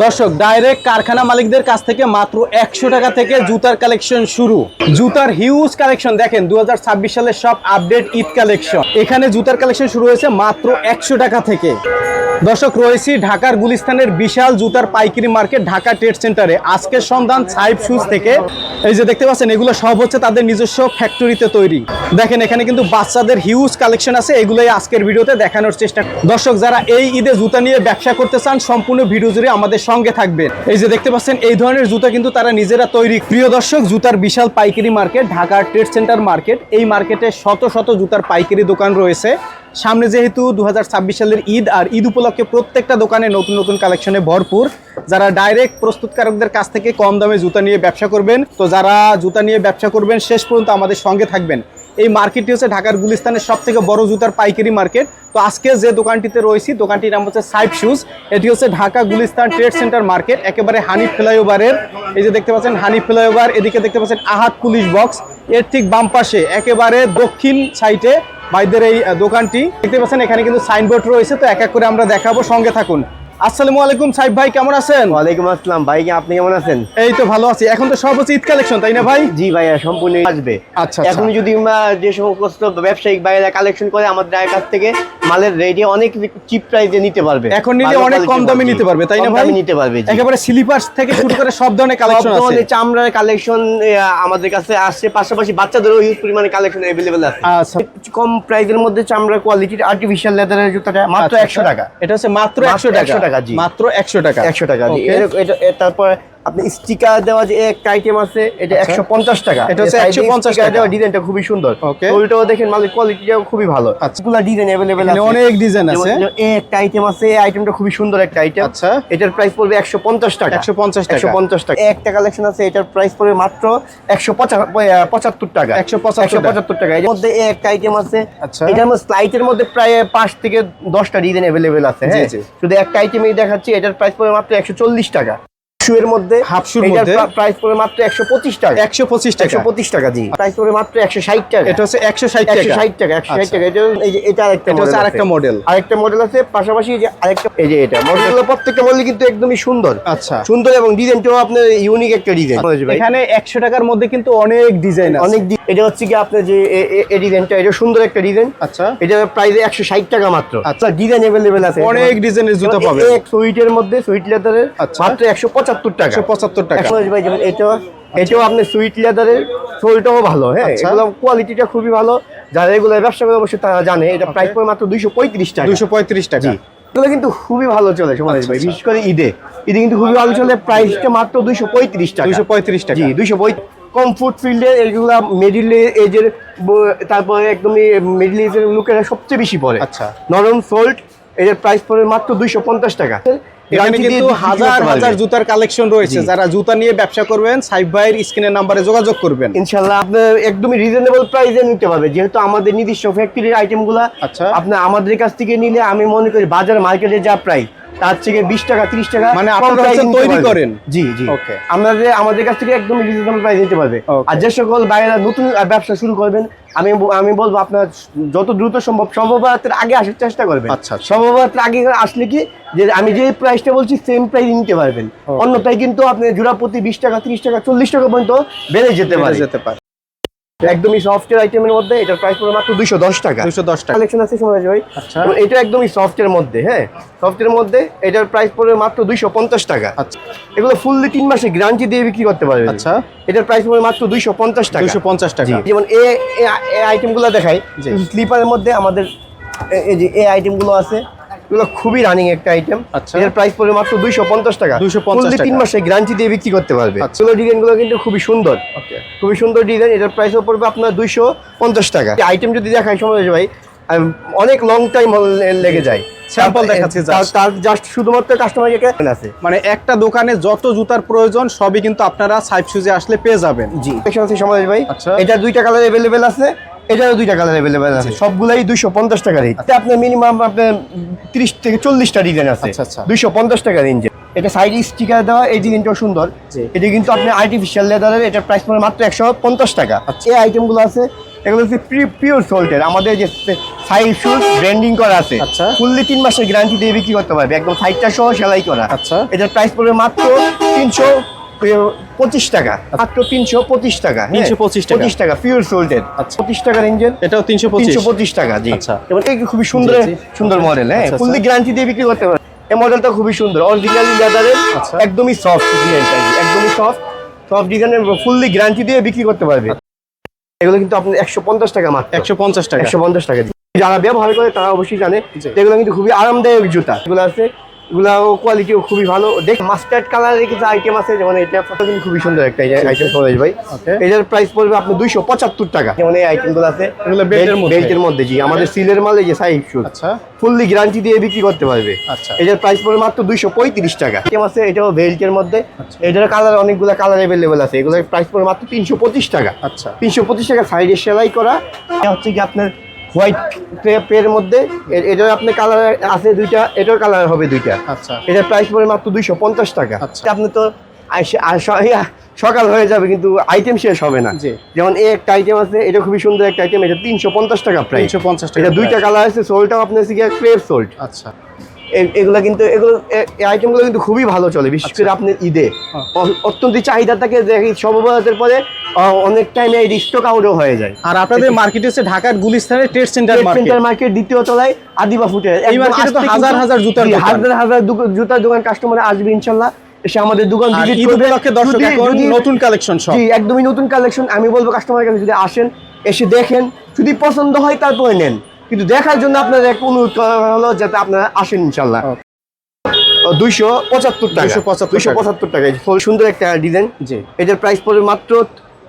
দর্শক ডাইরেক্ট কারখানা মালিকদের কাছ থেকে মাত্র 100 টাকা থেকে জুতার কালেকশন শুরু। জুতার হিউজ কালেকশন দেখেন 2026 সালের সব আপডেট ঈদ কালেকশন। এখানে জুতার কালেকশন শুরু হয়েছে মাত্র 100 টাকা থেকে। দর্শক রয়েছি ঢাকার গুলিস্তানের বিশাল জুতার পাইকারি মার্কেট ঢাকা ট্রেড সেন্টারে। আজকের সন্ধান সাইব শুজ থেকে। এই যে দেখতে পাচ্ছেন এগুলো সব হচ্ছে তাদের নিজস্ব ফ্যাক্টরিতে তৈরি। দেখেন এখানে কিন্তু বাচ্চাদের হিউজ কালেকশন আছে, এগুলোই আজকের ভিডিওতে দেখানোর চেষ্টা। দর্শক যারা এই ঈদে জুতা নিয়ে ব্যবসা করতে চান সম্পূর্ণ ভিডিও জুড়ে আমাদের সঙ্গে থাকবেন। এই যে দেখতে পাচ্ছেন এই ধরনের জুতা কিন্তু তারা নিজেরা তৈরি। প্রিয় দর্শক, জুতার বিশাল পাইকারি market Dhaka trade centre market. এই মার্কেটে শত শত জুতার পাইকারি দোকান রয়েছে। সামনে যেহেতু 2026 সালের ঈদ, আর ঈদ উপলক্ষে প্রত্যেকটা দোকানে নতুন নতুন কালেকশনে ভরপুর। যারা ডাইরেক্ট প্রস্তুতকারকদের কাছ থেকে কম দামে জুতা নিয়ে ব্যবসা করবেন, তো যারা জুতা নিয়ে ব্যবসা করবেন শেষ পর্যন্ত আমাদের সঙ্গে থাকবেন। এই মার্কেটটি হচ্ছে ঢাকার গুলিস্তানের সব থেকে বড় জুতার পাইকারি মার্কেট। তো আজকে যে দোকানটিতে রয়েছি দোকানটির নাম হচ্ছে সাইব শুজ। এটি হচ্ছে Dhaka Gulistan trade centre market, একেবারে হানিফ ফ্লাইওভারের। এই যে দেখতে পাচ্ছেন হানিফ ফ্লাইওভার, এদিকে দেখতে পাচ্ছেন আহাদ পুলিশ বক্স, এর ঠিক বাম পাশে একেবারে দক্ষিণ সাইডে ভাইদের এই দোকানটি দেখতে পাচ্ছেন। এখানে কিন্তু সাইনবোর্ড রয়েছে, তো এক এক করে আমরা দেখাবো, সঙ্গে থাকুন। আসসালামু আলাইকুম সাইব ভাই, কেমন আছেন? ওয়ালাইকুম আসসালাম ভাই, আপনি কেমন আছেন? এই তো ভালো আছি। এখন তো সব হচ্ছে ঈদ কালেকশন, তাই না ভাই? জি ভাইয়া, সম্পূর্ণ আসবে। আচ্ছা, এখন যদি যে সমস্ত ব্যবসায়িক ভাইরা কালেকশন করে আমাদের কাছ থেকে মালের রেটে অনেক চিপ প্রাইসে নিতে পারবে। এখন নিলে অনেক কম দামে নিতে পারবে, তাই না ভাই? নিতে পারবে, একেবারে স্লিপার্স থেকে শুরু করে সব ধরনের কালেকশন আছে। সব চামড়ার কালেকশন আমাদের কাছে আসছে, পাশাপাশি বাচ্চাদেরও হিউজ পরিমাণে কালেকশন अवेलेबल আছে। আচ্ছা, কম প্রাইসের মধ্যে চামড়ার কোয়ালিটির আর্টিফিশিয়াল লেদারের জুতাটা মাত্র 100 টাকা। এটা হচ্ছে মাত্র 100 টাকা। জি, মাত্র 100 টাকা। 100 টাকা। তারপর আপনি স্টিকার দেওয়া যে একটা আইটেম আছে, এটা 150 টাকা। এটা হচ্ছে 150 টাকা। দেওয়া ডিজাইনটা খুবই সুন্দর। ওইটাও দেখেন, মালের কোয়ালিটিটাও খুবই ভালো। এগুলো ডিজাইন अवेलेबल আছে, অনেক ডিজাইন আছে। এই একটা আইটেম আছে, এই আইটেমটা খুবই সুন্দর একটা আইটেম। আচ্ছা, এটার প্রাইস পড়বে 150 টাকা। 150 টাকা। একটা কালেকশন আছে, এটার প্রাইস পড়বে মাত্র 175 টাকা। 175 টাকা। এর মধ্যে এই একটা আইটেম আছে, এটার মধ্যে স্লাইটের মধ্যে প্রায় 5 থেকে 10টা ডিজাইন अवेलेबल আছে। হ্যাঁ, শুধু একটা আইটেমই দেখাচ্ছি। এটার প্রাইস পড়বে মাত্র 140 টাকা। শুয়ের মধ্যে হাফ শুর মধ্যে প্রাইস পড়বে মাত্র 125 টাকা। 125 টাকা। জি, প্রাইস পড়বে মাত্র 160 টাকা। এটা হচ্ছে 160 টাকা। 160 টাকা। 160 টাকা। এটা আরেকটা মডেল। আরেকটা মডেল আছে পাশাপাশি, যে আরেকটা, এই যে এটা মডেলগুলো প্রত্যেকটা মডেল কিন্তু একদমই সুন্দর। আচ্ছা, সুন্দর এবং ডিজাইনটাও আপনার ইউনিক একটা ডিজাইন। এখানে 100 টাকার মধ্যে কিন্তু অনেক ডিজাইন আছে। অনেক এটা হচ্ছে কি আপনার যে এই ডিজাইনটা, এটা সুন্দর একটা ডিজাইন। আচ্ছা, এটা প্রাইস 160 টাকা মাত্র। আচ্ছা, ডিজাইন अवेलेबल আছে, অনেক ডিজাইনের জুতা পাবেন। এক সুইটের মধ্যে, সুইট লেদারের মাত্র 175 টাকা। 175 টাকা। ভাই যেমন এটাও আপনার সুইট লেদারের, সোলটাও ভালো। হ্যাঁ, এগুলো কোয়ালিটিটা খুবই ভালো। যারা এগুলো ব্যবসা করে অবশ্যই তারা জানে। এটা প্রাইস পড়ে মাত্র 235 টাকা। 235 টাকা। এগুলো কিন্তু খুবই ভালো চলে সমাজ ভাই, বিশেষ করে ঈদে কিন্তু খুবই ভালো চলে। প্রাইসটা মাত্র 235 টাকা। 235 টাকা। জি, 235। কমফোর্ট ফিল্ডের এগুলা মিডল এজের, তারপরে একদমই মিডল এজের লোকেরা সবচেয়ে বেশি পড়ে। আচ্ছা, নরম সোল্ট, এর প্রাইস পড়ে মাত্র 250 টাকা। এখানে কিন্তু হাজার হাজার জুতার কালেকশন রয়েছে। যারা জুতা নিয়ে ব্যবসা করবেন সাইব ভাইয়ের স্ক্রিনের নাম্বারে যোগাযোগ করবেন। ইনশাআল্লাহ আপনার একদমই রিজনেবল প্রাইসে নিতে পারবে, যেহেতু আমাদের নিজস্ব ফ্যাক্টরির আইটেমগুলো। আচ্ছা, আপনি আমাদের কাছ থেকে নিলে আমি মনে করি বাজার মার্কেটে যা প্রাইস তার থেকে 20 টাকা 30 টাকা মানে আপনারা তৈরি করেন। জি জি, ওকে। আমাদের কাছ থেকে একদম রিজনেবল প্রাইস নিতে পারবে। আর যে সকল বাইরেরা নতুন ব্যবসা শুরু করবেন, আমি বলবো আপনার যত দ্রুত সম্ভবতের আগে আসার চেষ্টা করবেন। আচ্ছা, সম্ভবতের আগে আসলে কি, যে আমি যে প্রাইসটা বলছি সেম প্রাইস নিতে পারবেন। অন্যথায় কিন্তু আপনি জোড়া প্রতি 20 টাকা 30 টাকা 40 টাকা পর্যন্ত বেড়ে যেতে পারে। একদমই সফটের আইটেমের মধ্যে এটার প্রাইস পড়ে মাত্র 210 টাকা। 210 টাকা কালেকশন আছে সময় ভাই। আচ্ছা, এটা একদমই সফটের মধ্যে। হ্যাঁ, সফটের মধ্যে এটার প্রাইস পড়বে মাত্র 250 টাকা। আচ্ছা, এগুলো ফুললি 3 মাসে গ্যারান্টি দিয়ে বিক্রি করতে পারবেন। আচ্ছা, এটার প্রাইস পড়বে মাত্র 250 টাকা। 250 টাকা। যেমন এই আইটেমগুলো দেখাই, স্লিপারের মধ্যে আমাদের এই যে এই আইটেমগুলো আছে, এগুলো খুবই রানিং একটা আইটেম। এর প্রাইস পড়বে মাত্র 250 টাকা। 250 টাকা। 3 মাসে গ্যারান্টি দিয়ে বিক্রি করতে পারবে। এগুলো ডিজাইনগুলো কিন্তু খুবই সুন্দর। ওকে, খুবই সুন্দর ডিজাইন। এটার প্রাইসও পড়বে আপনার 250 টাকা। আইটেম যদি দেখাই সময় ভাই, অনেক লং টাইম লেগে যায়। স্যাম্পল দেখাচ্ছি, তার জাস্ট শুধুমাত্র কাস্টমারকে আছে। মানে একটা দোকানে যত জুতার প্রয়োজন সবই কিন্তু আপনারা সাইব শুজে আসলে পেয়ে যাবেন। জি, সেকশন আছে সময় ভাই। এটা 2টা কালার अवेलेबल আছে, এটারও 2টা কালার अवेलेबल আছে। সবগুলাই 250 টাকা রেঞ্জ। আপনার মিনিমাম আপনার 30 থেকে 40টা ডিজাইন আছে। আচ্ছা, 250 টাকা রেঞ্জে। এটা সাইড স্টিকার দেওয়া, এই ডিজাইনটাও সুন্দর। এটা কিন্তু আপনি আর্টিফিশিয়াল লেদারের, এটার প্রাইস পড়ে মাত্র 150 টাকা। এই আইটেমগুলো আছে, এগুলো হচ্ছে পিওর সোল্টের, আমাদের যে সাইড শুজ ব্র্যান্ডিং করা আছে। আচ্ছা। ফুললি 3 মাসের গ্যারান্টি দিয়ে বিক্রি করতে পারবে, একদম সাইডটা সহ সেলাই করা। আচ্ছা। এটার প্রাইস পড়বে মাত্র 325 টাকা, মাত্র 325 টাকা। 325 টাকা। 25 টাকা পিওর সোল্টের। আচ্ছা। 25 টাকার ইঞ্জিন, এটাও 325 325 টাকা। জি। আচ্ছা। এবং এটা খুবই সুন্দর জি, জি। সুন্দর মডেল। হ্যাঁ, আচ্ছা, ফুললি গ্যারান্টি দিয়ে বিক্রি করতে পারবে। এই মডেলটা খুবই সুন্দর, অরিজিনালি লেদারের, আচ্ছা। একদমই সফট ডিজাইনটা, একদমই সফট ডিজাইনের, ফুললি গ্যারান্টি দিয়ে বিক্রি করতে পারবে। এগুলো কিন্তু আপনি 150 টাকা মাত্র। 150 টাকা। 150 টাকা। যারা ব্যবহার করে তারা অবশ্যই জানে জি। এগুলো কিন্তু খুবই আরামদায়ক জুতা। এগুলো আছে, এগুলো কোয়ালিটিও খুবই ভালো। দেখ মাস্টার্ড কালারের কিছু আইটেম আছে, যেমন এটা কিন্তু খুবই সুন্দর একটা আইটেম সবাই ভাই। ওকে। এটার প্রাইস পড়বে আপনি 275 টাকা। যেমন এই আইটেমগুলো আছে এগুলো বেল্টের মধ্যে। জি, আমাদের সিলের মাল, এই যে সাইড শুজ, আচ্ছা। ফুললি গ্যারান্টি দিয়ে বিক্রি করতে পারবে। আচ্ছা। এটার প্রাইস পড়বে মাত্র 235 টাকা। আইটেম আছে, এটাও বেল্টের মধ্যে। আচ্ছা। এটার কালার অনেকগুলো কালার अवेलेबल আছে। এগুলোর প্রাইস পড়বে মাত্র 325 টাকা। আচ্ছা। 325 টাকা সাইডে সেলাই করা। এটা হচ্ছে কি আপনার হোয়াইট ক্রেপের মধ্যে, এটার আপনার কালার আছে দুইটা, এটার কালার হবে দুইটা। আচ্ছা। এটার প্রাইস পড়বে মাত্র 250 টাকা। আচ্ছা। আপনি তো সকাল হয়ে যাবে কিন্তু আইটেম শেষ হবে না। জি। যেমন এই একটা আইটেম আছে, এটা খুবই সুন্দর একটা আইটেম, এটা 350 টাকা প্রাইস। 350 টাকা। এটা দুইটা কালার আছে, সোলটাও আপনার হচ্ছে ক্রেপ সোল্ট। আচ্ছা। এগুলা কিন্তু এই আইটেমগুলো কিন্তু খুবই ভালো চলে, বিশেষ করে আপনার ঈদে অত্যন্ত চাহিদা থাকে। দেখি সর্বভারতের পরে অনেক টাইমে এই স্টক আউটও হয়ে যায়। আর আপনাদের মার্কেট হচ্ছে ঢাকার গুলিস্তানের ট্রেড সেন্টার মার্কেট দ্বিতীয় তলায় আদিবা ফুটে। এই মার্কেটে তো হাজার হাজার জুতার দোকান। হাজার জুতার দোকান, কাস্টমার আসবে ইনশাআল্লাহ, এসে আমাদের দোকান ভিজিট ঈদ করবে। উপলক্ষে দর্শক এখন নতুন কালেকশন সব। জি, একদমই নতুন কালেকশন। আমি বলবো কাস্টমারের কাছে যদি আসেন, এসে দেখেন, যদি পছন্দ হয় তারপরে নেন, কিন্তু দেখার জন্য আপনাদের একটা অনুরোধ করা হলো যাতে আপনারা আসেন ইনশাআল্লাহ। 275 টাকা। 275 টাকা। সুন্দর একটা ডিজাইন। জি। এটার প্রাইস পড়বে মাত্র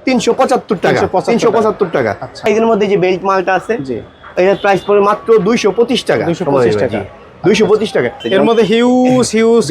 375 টাকা। 375 টাকা। আচ্ছা। এর মধ্যে যে বেল্ট মালটা আছে, জি। এটার প্রাইস পড়বে মাত্র 225 টাকা। 225 টাকা। 225 টাকা। এর মধ্যে হিউজ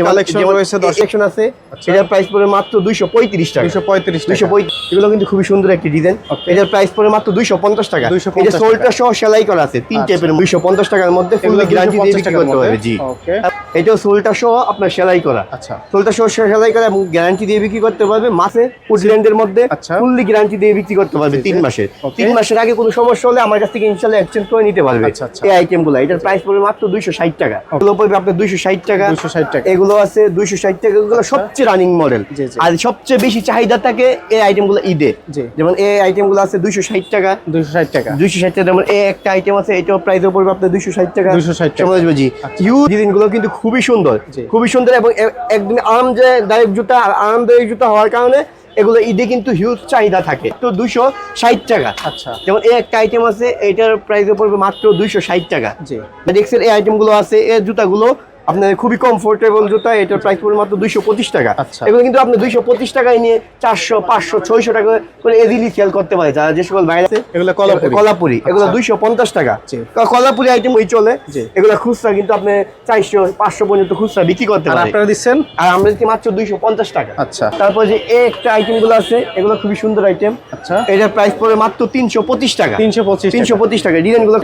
কালেকশন রয়েছে, কালেকশন আছে। এটার প্রাইস পড়বে মাত্র 235 টাকা। 235 টাকা। 235। এগুলো কিন্তু খুবই সুন্দর একটি ডিজাইন। এটার প্রাইস পড়বে মাত্র 250 টাকা। 250 এটা সোলটা সহ সেলাই করা আছে, তিন টাইপের। 250 টাকার মধ্যে ফুল গ্যারান্টি দিয়ে বিক্রি করতে হবে। জি। ওকে। এটাও সোলটা সহ আপনার সেলাই করা। আচ্ছা। সোলটা সহ সেলাই করা এবং গ্যারান্টি দিয়ে বিক্রি করতে পারবে মাসে, উডল্যান্ডের মধ্যে। আচ্ছা। ফুললি গ্যারান্টি দিয়ে বিক্রি করতে পারবে 3 মাসের। 3 মাসের আগে কোনো সমস্যা হলে আমার কাছ থেকে ইনশাআল্লাহ এক্সচেঞ্জ করে নিতে পারবে। আচ্ছা, আচ্ছা। এই আইটেমগুলো, এটার প্রাইস পড়বে মাত্র 260 টাকা। এগুলো পড়বে আপনার 260 টাকা। 260 টাকা। এগুলো আছে 260 টাকা। এগুলো সবচেয়ে রানিং মডেল। জি, জি। আর সবচেয়ে বেশি চাহিদা থাকে এই আইটেমগুলো ঈদে। জি। যেমন এই আইটেমগুলো আছে 260 টাকা। 260 টাকা। 260 টাকা। যেমন এই একটা আইটেম আছে, এটাও প্রাইস পড়বে আপনার 260 টাকা। 260 টাকা। সমঝ জি। ইউজ ডিজাইনগুলো কিন্তু খুবই সুন্দর, জি। খুবই সুন্দর এবং একদম আরামদায়ক জুতা। আর আরামদায়ক জুতা হওয়ার কারণে এগুলো ঈদে কিন্তু হিউজ চাহিদা থাকে। তো 260 টাকা। আচ্ছা। যেমন এই একটা আইটেম আছে, এটার প্রাইস পড়বে মাত্র 260 টাকা। জি। দেখছেন এই আইটেমগুলো আছে, এই জুতাগুলো আপনার খুবই কমফোর্টেবল জুতা। এটার প্রাইস পড়বে মাত্র 225 টাকা। আচ্ছা। এগুলো কিন্তু আপনি 225 টাকায় নিয়ে 400, 500, 600 টাকা করে ইজিলি সেল করতে পারে যারা যে সকল বাইরে আছে। এগুলো কলাপুরি। এগুলো আচ্ছা। 250 টাকা। জি। কলাপুরি আইটেম ওই চলে। জি। এগুলো খুচরা কিন্তু আপনি 400, 500 পর্যন্ত খুচরা বিক্রি করতে আর পারে। আপনারা দিচ্ছেন? আর আমরা দিচ্ছি মাত্র 250 টাকা। আচ্ছা। তারপর যে এই একটা আইটেমগুলো আছে, এগুলো খুবই সুন্দর আইটেম। আচ্ছা। এটার প্রাইস পড়বে মাত্র 325 টাকা। 325 টাকা। 325 টাকা। ডিজাইনগুলো,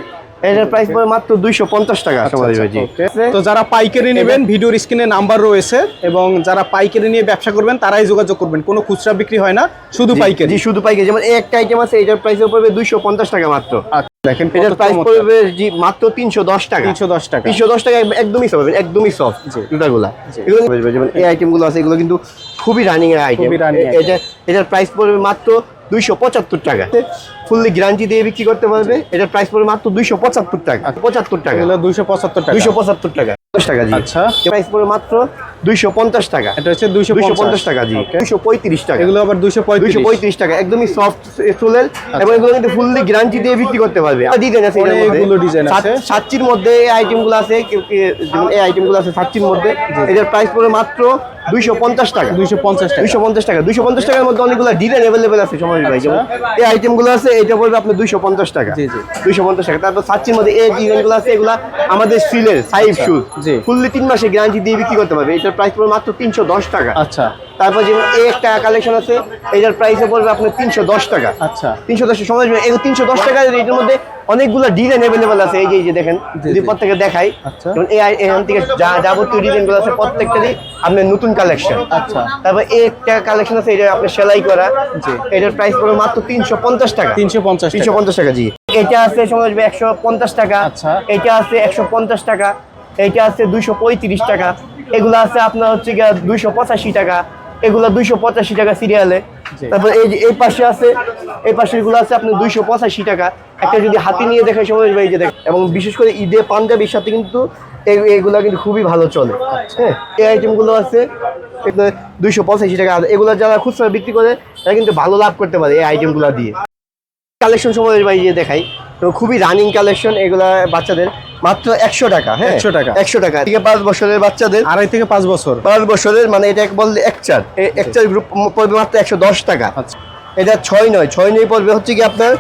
এটার প্রাইস পড়বে মাত্র 250 টাকা। আচ্ছা, সবাই আচ্ছা, জি। ওকে। তো যারা পাইকারি নেবেন, ভিডিওর স্ক্রিনে নাম্বার রয়েছে, এবং যারা পাইকারি নিয়ে ব্যবসা করবেন তারাই যোগাযোগ করবেন। কোনো খুচরা বিক্রি হয় না, শুধু পাইকারি। জি, শুধু পাইকারি। যেমন এই একটা আইটেম আছে, এটার প্রাইস পড়বে 250 টাকা মাত্র। আচ্ছা, দেখেন এটার কত প্রাইস চমৎকার। পড়বে জি মাত্র 310 টাকা। 310 টাকা। 310 টাকা। একদমই সফট, একদমই সফট জি। জুতাগুলা। জি। এগুলো যেমন এই আইটেমগুলো আছে, এগুলো কিন্তু খুবই রানিং এর আইটেম। খুবই running item। এটার প্রাইস পড়বে মাত্র 275 টাকা। ফুললি গ্যারান্টি দিয়ে বিক্রি করতে পারবে। এটার প্রাইস পড়বে মাত্র 275 টাকা। 75 টাকা। এগুলো 275 টাকা। 275 টাকা। 10 টাকা জি। আচ্ছা। প্রাইস পড়বে মাত্র 250 টাকা। এটা হচ্ছে 250 টাকা জি। ওকে। 235 টাকা। এগুলো আবার 235। 235 টাকা। একদমই সফট সোলের এবং এগুলো কিন্তু ফুললি গ্যারান্টি দিয়ে বিক্রি করতে পারবে। আর ডিজাইন আছে, অনেকগুলো ডিজাইন আছে। সাতচির মধ্যে এই আইটেমগুলো আছে, যেমন এই আইটেমগুলো আছে সাতচির মধ্যে। এটার প্রাইস পড়বে মাত্র 250 টাকা। 250 টাকা। 250 টাকা। 250 টাকার মধ্যে অনেকগুলো ডিজাইন अवेलेबल আছে সমাজ ভাই। যেমন এই আইটেমগুলো আছে, এটা পড়বে আপনার 250 টাকা। জি, জি। 250 টাকা। তারপর সাতচির মধ্যে এই ডিজাইনগুলো আছে, এগুলো আমাদের সিলের সাইড শুজ। জি। ফুললি 3 মাসে গ্যারান্টি দিয়ে বিক্রি করতে পারবে। এটার প্রাইস পড়বে মাত্র 310 টাকা। আচ্ছা। তারপর যেমন এই একটা কালেকশন আছে, এটার প্রাইসে পড়বে আপনার 310 টাকা। আচ্ছা, 310 সময় এই 310 টাকা, এটার মধ্যে অনেকগুলো ডিজাইন অ্যাভেলেবল আছে। এই যে দেখেন, যদি প্রত্যেকে দেখাই, যেমন এখান থেকে যাবতীয় ডিজাইনগুলো আছে প্রত্যেকটারই আপনার নতুন কালেকশন। আচ্ছা, তারপর এই একটা কালেকশন আছে, এটা আপনার সেলাই করা, এটার প্রাইস পড়বে মাত্র 350 টাকা। 350 টাকা, জি। এটা আছে সময় 150 টাকা। আচ্ছা, এটা আছে 150 টাকা, এটা আছে 235 টাকা, এগুলো আছে আপনার হচ্ছে গিয়ে 285 টাকা, এগুলো 285 টাকা সিরিয়ালে। তারপর এই যে এই পাশে আছে, এই পাশের গুলো আছে আপনার 285 টাকা। একটা যদি হাতি নিয়ে দেখাই সময় এই যে দেখেন, এবং বিশেষ করে ঈদে পাঞ্জাবির সাথে কিন্তু এগুলা কিন্তু খুবই ভালো চলে। হ্যাঁ, এই আইটেমগুলো আছে 285 টাকা। এগুলো যারা খুচরা বিক্রি করে তারা কিন্তু ভালো লাভ করতে পারে এই আইটেমগুলো দিয়ে। কালেকশন সময় ভাই যে দেখাই, তো খুবই রানিং কালেকশন, এগুলা বাচ্চাদের মাত্র 100 টাকা। হ্যাঁ, 100 টাকা, 100 টাকা থেকে 5 বছরের বাচ্চাদের, 2.5 থেকে 5 বছর, 5 বছরের, মানে এটা বললে একচার, একচার গ্রুপ পড়বে মাত্র 110 টাকা। আচ্ছা, এটা 6 পড়বে হচ্ছে কি আপনার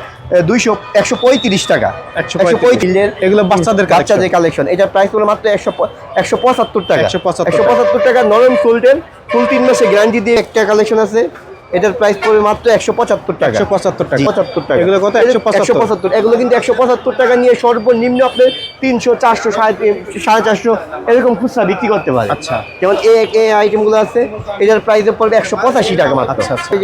135 টাকা। 135 এগুলো বাচ্চাদের কালেকশন, এটা প্রাইস পড়বে মাত্র 175 টাকা। 175 টাকা। নরম সোল্টের, ফুল 3 মাসের গ্যারান্টি দিয়ে একটা কালেকশন আছে, এটার প্রাইস পড়বে মাত্র 175 টাকা। 175 টাকা, 75 টাকা। এগুলো কত? 175। এগুলো কিন্তু 175 টাকা নিয়ে সর্বনিম্ন আপনি 300, 400, 450 এরকম খুচরা বিক্রি করতে পারে। আচ্ছা, যেমন এই আইটেমগুলো আছে, এটার প্রাইস পড়বে 185 টাকা মাত্র। আচ্ছা, এই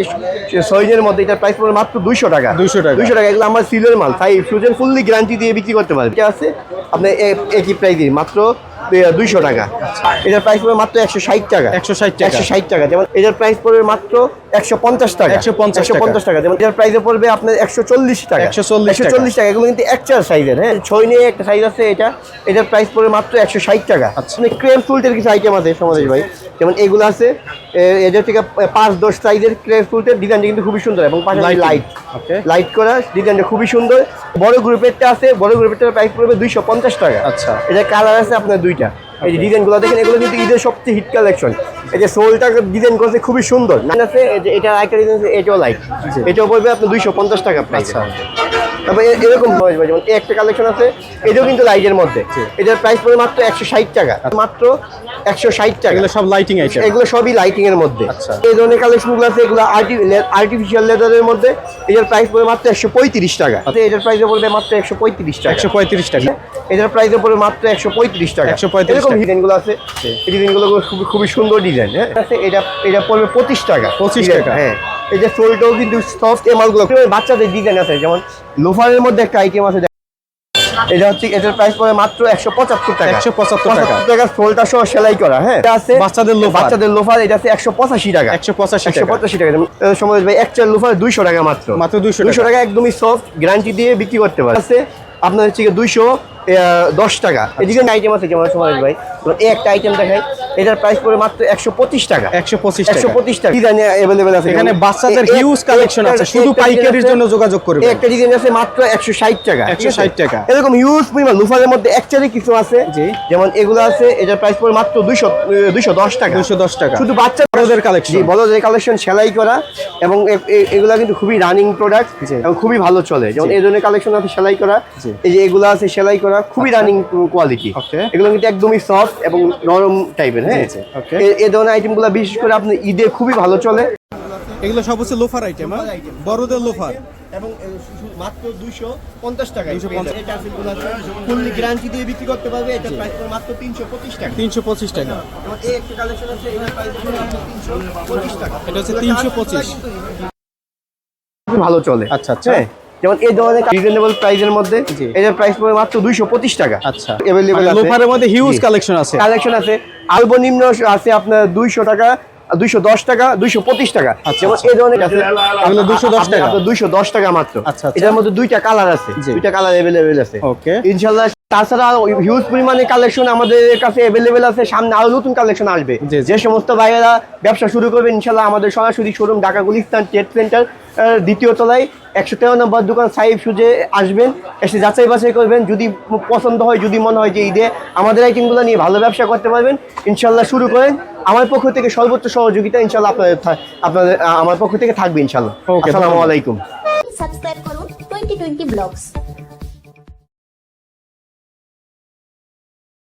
যে সইজের মধ্যে এটার প্রাইস পড়বে মাত্র 200 টাকা। 200 টাকা, 200 টাকা। এগুলো আমার সিলের মাল, তাই সুজের ফুললি গ্যারান্টি দিয়ে বিক্রি করতে পারবে। এটা আছে আপনার একই প্রাইসে মাত্র 200 টাকা। এটার প্রাইস পড়বে মাত্র 160 টাকা। 160 টাকা। যেমন এটার প্রাইস পড়বে মাত্র 150 টাকা। 150 টাকা। যেমন এটার প্রাইসে পড়বে আপনার 140 টাকা। 140 টাকা। এগুলো কিন্তু একচার সাইজের। হ্যাঁ, 6 নিয়ে একটা সাইজ আছে, এটার প্রাইস পড়বে মাত্র 160 টাকা। ক্রেম ফ্লুটের কিছু আইটেম আছে সমাদেশ ভাই, যেমন এগুলো আছে, এদের থেকে 5-10 সাইজের ক্রেম ফ্লুটের ডিজাইনটা কিন্তু খুবই সুন্দর, এবং পাশাপাশি লাইট করা ডিজাইনটা খুবই সুন্দর। বড় গ্রুপেরটা আছে, বড় গ্রুপেরটার প্রাইস পড়বে 250 টাকা। আচ্ছা, এটা কালার আছে আপনার 2টা। এই যে ডিজাইনগুলো দেখেন, এগুলো কিন্তু ঈদের সবচেয়ে হিট কালেকশন। এই যে সোলটা ডিজাইন করছে খুবই সুন্দর আছে। এটা আরেকটা ডিজাইন আছে, এটাও লাইট, এটাও পড়বে আপনার 250 টাকা প্রাইস। তারপর এরকম যেমন একটা কালেকশন আছে, এটাও কিন্তু লাইটের মধ্যে, এটার প্রাইস পড়বে মাত্র 160 টাকা। মাত্র 160 টাকা। এগুলো সব লাইটিং আইটেম, এগুলো সবই লাইটিং এর মধ্যে। আচ্ছা, এই ধরনের কালেকশনগুলো আছে, এগুলো আর্টিফিশিয়াল লেদারের মধ্যে, এটার প্রাইস পড়বে মাত্র 135 টাকা। এটার প্রাইস পড়বে মাত্র 135 টাকা। 135 টাকা। এটার প্রাইস পড়বে মাত্র 135 টাকা। 135 এরকম ডিজাইনগুলো আছে, এই ডিজাইনগুলো খুবই সুন্দর ডিজাইন। হ্যাঁ, এটা পড়বে 25 টাকা। 25 টাকা। হ্যাঁ, এই যে সোলটাও কিন্তু সফট, এই মালগুলো বাচ্চাদের ডিজাইন আছে, যেমন লোফারের মধ্যে একটা আইটেম আছে, এটা হচ্ছে, এটার প্রাইস পড়বে মাত্র 175 টাকা। 175 টাকা, সোলটা সহ সেলাই করা। হ্যাঁ, এটা আছে বাচ্চাদের লোফার, এটা আছে 185 টাকা। 185 টাকা। সময় ভাই একচার লোফার 200 টাকা মাত্র। 200 টাকা, একদমই সফট, গ্যারান্টি দিয়ে বিক্রি করতে পারে। আছে আপনার হচ্ছে 210 টাকা। এদিকে আইটেম আছে, যেমন সমাজ ভাই এই একটা আইটেম দেখাই, এটার প্রাইস পড়বে মাত্র 125 টাকা। 125 টাকা। ডিজাইন अवेलेबल আছে, এখানে বাচ্চাদের হিউজ কালেকশন আছে, শুধু পাইকারির জন্য যোগাযোগ করবে। একটা ডিজাইন আছে মাত্র 160 টাকা। 160 টাকা। এরকম হিউজ পরিমাণ লোফারের মধ্যে একচারে কিছু আছে, যেমন এগুলো আছে, এটার প্রাইস পড়বে মাত্র 210 টাকা। 210 টাকা। শুধু বাচ্চাদের কালেকশন, বড়দের কালেকশন সেলাই করা, এবং এগুলা কিন্তু খুবই রানিং প্রোডাক্ট এবং খুবই ভালো চলে। যেমন এই ধরনের কালেকশন আছে সেলাই করা, এই যে এগুলো আছে সেলাই করা, খুবই রানিং কোয়ালিটি। এগুলো কিন্তু একদমই সফট এবং নরম টাইপের। হ্যাঁ, এই ধরনের আইটেমগুলো বিশেষ করে আপনি ঈদে খুবই ভালো চলে। এগুলো সব হচ্ছে লোফার আইটেম, বড়দের লোফার, এবং মাত্র 250 টাকা। এটা ফুললি গ্যারান্টি দিয়ে বিক্রি করতে পারবে। এটা প্রাইস মাত্র 325 টাকা। 325 টাকা। এবং এই একটা কালেকশন আছে, এটার প্রাইস 325 টাকা। এটা হচ্ছে 325, ভালো চলে। আচ্ছা, আচ্ছা। যেমন এই ধরনের রিজনেবল প্রাইসের মধ্যে, এটার প্রাইস পড়বে মাত্র 225 টাকা। আচ্ছা, अवेलेबल আছে। লোফারের মধ্যে হিউজ কালেকশন আছে। সর্বনিম্ন আছে আপনার 200 টাকা, 210 টাকা, 225 টাকা। যেমন এই ধরনের আছে, এগুলো 210 টাকা। 210 টাকা মাত্র। আচ্ছা, এটার মধ্যে 2টা কালার আছে, 2টা কালার अवेलेबल আছে। ওকে, ইনশাআল্লাহ। তাছাড়া হিউজ পরিমাণে কালেকশন আমাদের কাছে अवेलेबल আছে, সামনে আরো নতুন কালেকশন আসবে। যে সমস্ত ভাইয়েরা ব্যবসা শুরু করবেন, ইনশাআল্লাহ আমাদের সরাসরি showroom Dhaka Gulistan trade center, 2য় তলায় 113 নম্বর দোকান সাইফ সুজে আসবেন, এসে যাচাই বাছাই করবেন। যদি পছন্দ হয়, যদি মনে হয় যে ঈদে আমাদের আইটেমগুলো নিয়ে ভালো ব্যবসা করতে পারবেন, ইনশাআল্লাহ শুরু করেন। আমার পক্ষ থেকে সর্বোচ্চ সহযোগিতা ইনশাআল্লাহ আপনাদের আমার পক্ষ থেকে থাকবে ইনশাআল্লাহ। আসসালামু আলাইকুম। সাবস্ক্রাইব করুন 2020 ব্লগস।